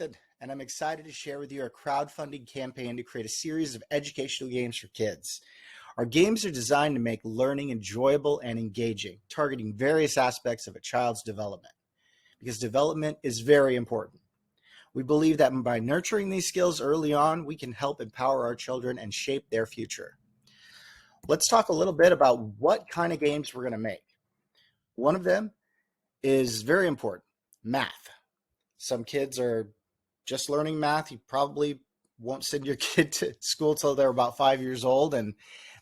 Nathan, and I'm excited to share with you our crowdfunding campaign to create a series of educational games for kids. Our games are designed to make learning enjoyable and engaging, targeting various aspects of a child's development, because development is very important. We believe that by nurturing these skills early on, we can help empower our children and shape their future. Let's talk a little bit about what kind of games we're going to make. One of them is very important, math. Some kids are just learning math. You probably won't send your kid to school till they're about 5 years old, and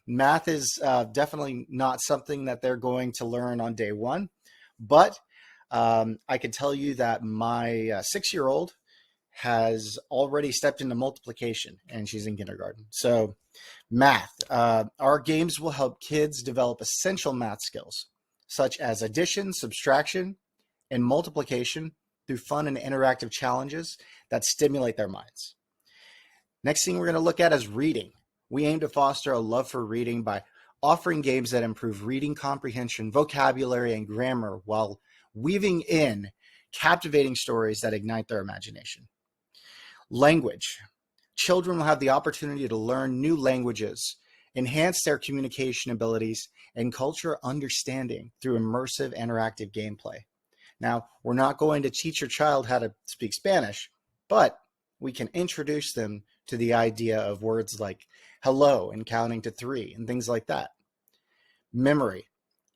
math is definitely not something that they're going to learn on day one. But I can tell you that my 6-year-old has already stepped into multiplication, and she's in kindergarten. So math, our games will help kids develop essential math skills, such as addition, subtraction, and multiplication through fun and interactive challenges that stimulate their minds. Next thing we're going to look at is reading. We aim to foster a love for reading by offering games that improve reading comprehension, vocabulary, and grammar while weaving in captivating stories that ignite their imagination. Language. Children will have the opportunity to learn new languages, enhance their communication abilities, and culture understanding through immersive interactive gameplay. Now, we're not going to teach your child how to speak Spanish, but we can introduce them to the idea of words like hello and counting to 3 and things like that. Memory.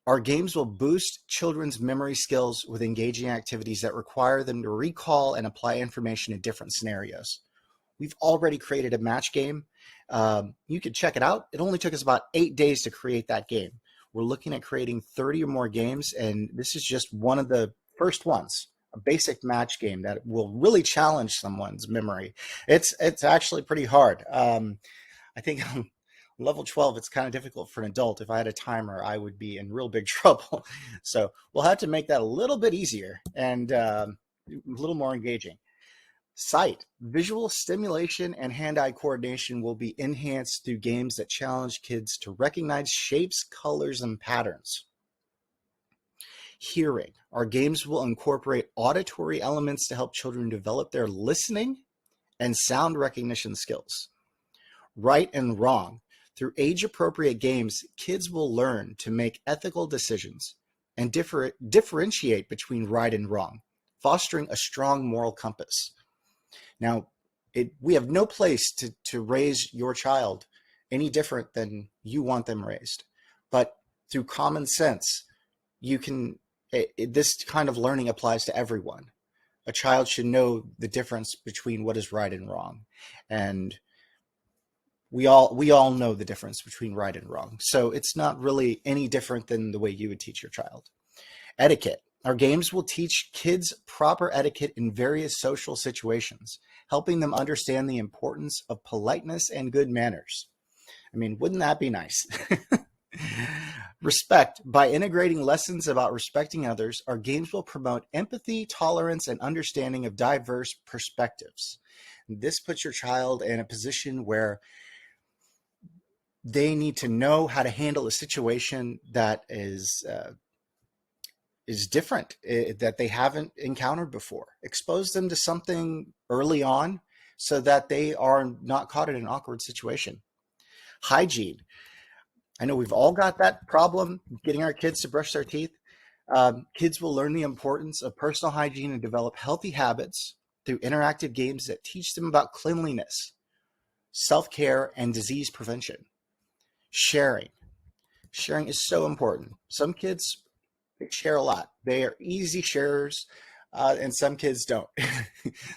Our games will boost children's memory skills with engaging activities that require them to recall and apply information in different scenarios. We've already created a match game. You can check it out. It only took us about 8 days to create that game. We're looking at creating 30 or more games, and this is just one of the first ones, a basic match game that will really challenge someone's memory. It's actually pretty hard. I think on level 12, it's kind of difficult for an adult. If I had a timer, I would be in real big trouble. So we'll have to make that a little bit easier and a little more engaging. Sight, visual stimulation, and hand-eye coordination will be enhanced through games that challenge kids to recognize shapes, colors, and patterns. Hearing, our games will incorporate auditory elements to help children develop their listening and sound recognition skills. Right and wrong, through age-appropriate games, kids will learn to make ethical decisions and differentiate between right and wrong, fostering a strong moral compass. Now, we have no place to raise your child any different than you want them raised. But through common sense, this kind of learning applies to everyone. A child should know the difference between what is right and wrong. And we all know the difference between right and wrong. So it's not really any different than the way you would teach your child. Etiquette. Our games will teach kids proper etiquette in various social situations, helping them understand the importance of politeness and good manners. I mean, wouldn't that be nice? Respect. By integrating lessons about respecting others, our games will promote empathy, tolerance, and understanding of diverse perspectives. This puts your child in a position where they need to know how to handle a situation that is different, that they haven't encountered before. Expose them to something early on so that they are not caught in an awkward situation. Hygiene. I know we've all got that problem, getting our kids to brush their teeth. Kids will learn the importance of personal hygiene and develop healthy habits through interactive games that teach them about cleanliness, self-care, and disease prevention. Sharing. Sharing is so important. Some kids share a lot. They are easy sharers, and some kids don't.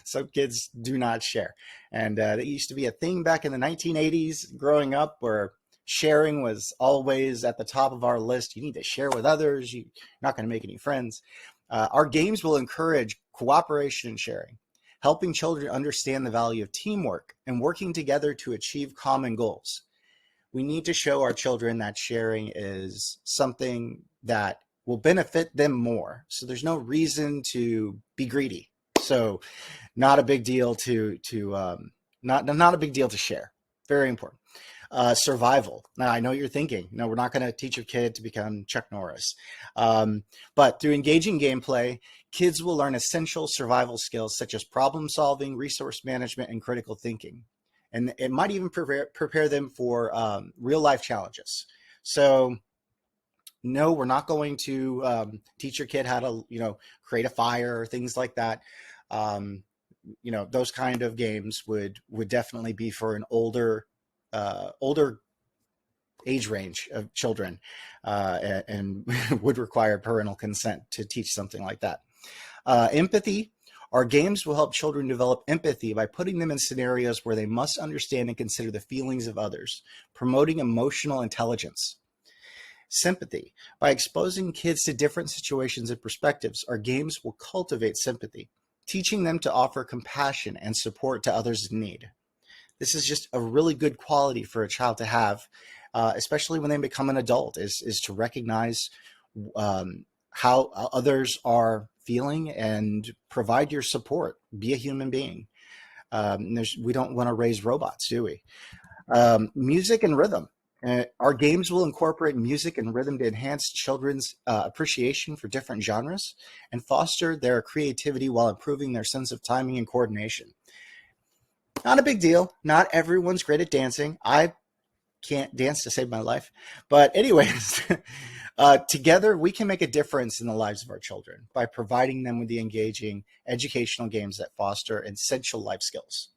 Some kids do not share. And that used to be a thing back in the 1980s growing up, where sharing was always at the top of our list. You need to share with others. You're not going to make any friends. Our games will encourage cooperation and sharing, helping children understand the value of teamwork and working together to achieve common goals. We need to show our children that sharing is something that will benefit them more. So there's no reason to be greedy. So not a big deal to not a big deal to share. Very important. Survival. Now, I know what you're thinking. No, we're not going to teach your kid to become Chuck Norris. But through engaging gameplay, kids will learn essential survival skills such as problem solving, resource management, and critical thinking. And it might even prepare them for real life challenges. So, no, we're not going to teach your kid how to, create a fire or things like that. Um, those kind of games would definitely be for an older age range of children, and would require parental consent to teach something like that. Empathy. Our games will help children develop empathy by putting them in scenarios where they must understand and consider the feelings of others, promoting emotional intelligence. Sympathy. By exposing kids to different situations and perspectives, our games will cultivate sympathy, teaching them to offer compassion and support to others in need. This is just a really good quality for a child to have, especially when they become an adult, is to recognize how others are feeling and provide your support. Be a human being. We don't want to raise robots, do we? Music and rhythm. Our games will incorporate music and rhythm to enhance children's appreciation for different genres and foster their creativity while improving their sense of timing and coordination. Not a big deal. Not everyone's great at dancing. I can't dance to save my life. But anyways, together we can make a difference in the lives of our children by providing them with the engaging educational games that foster essential life skills.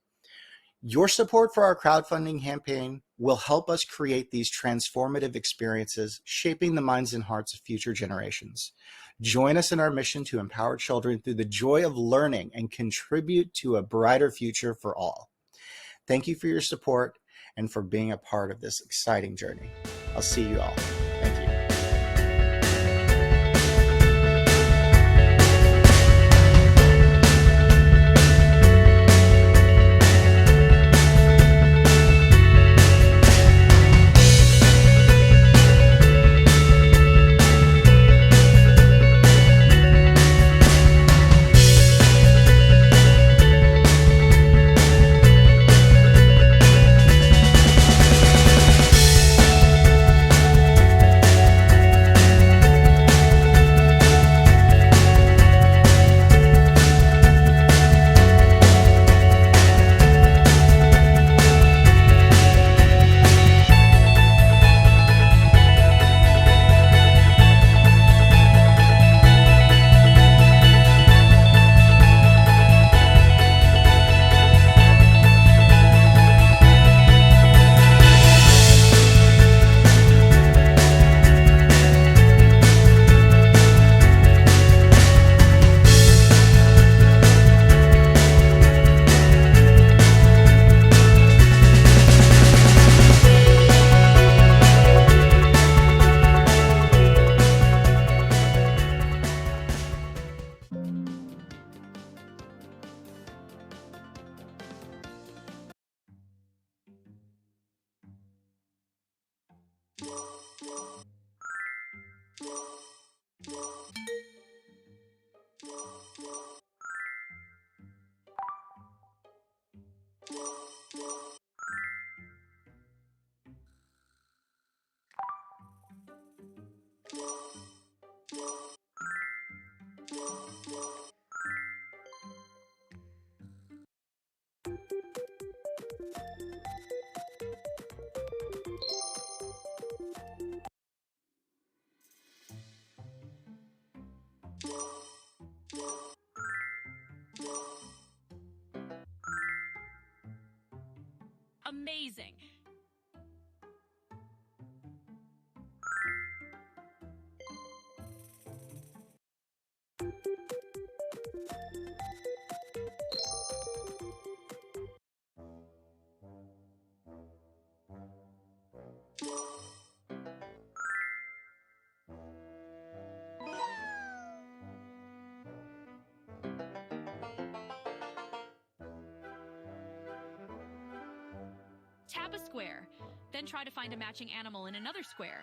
Your support for our crowdfunding campaign will help us create these transformative experiences, shaping the minds and hearts of future generations. Join us in our mission to empower children through the joy of learning and contribute to a brighter future for all. Thank you for your support and for being a part of this exciting journey. I'll see you all. Thank you. Amazing. Tap a square, then try to find a matching animal in another square.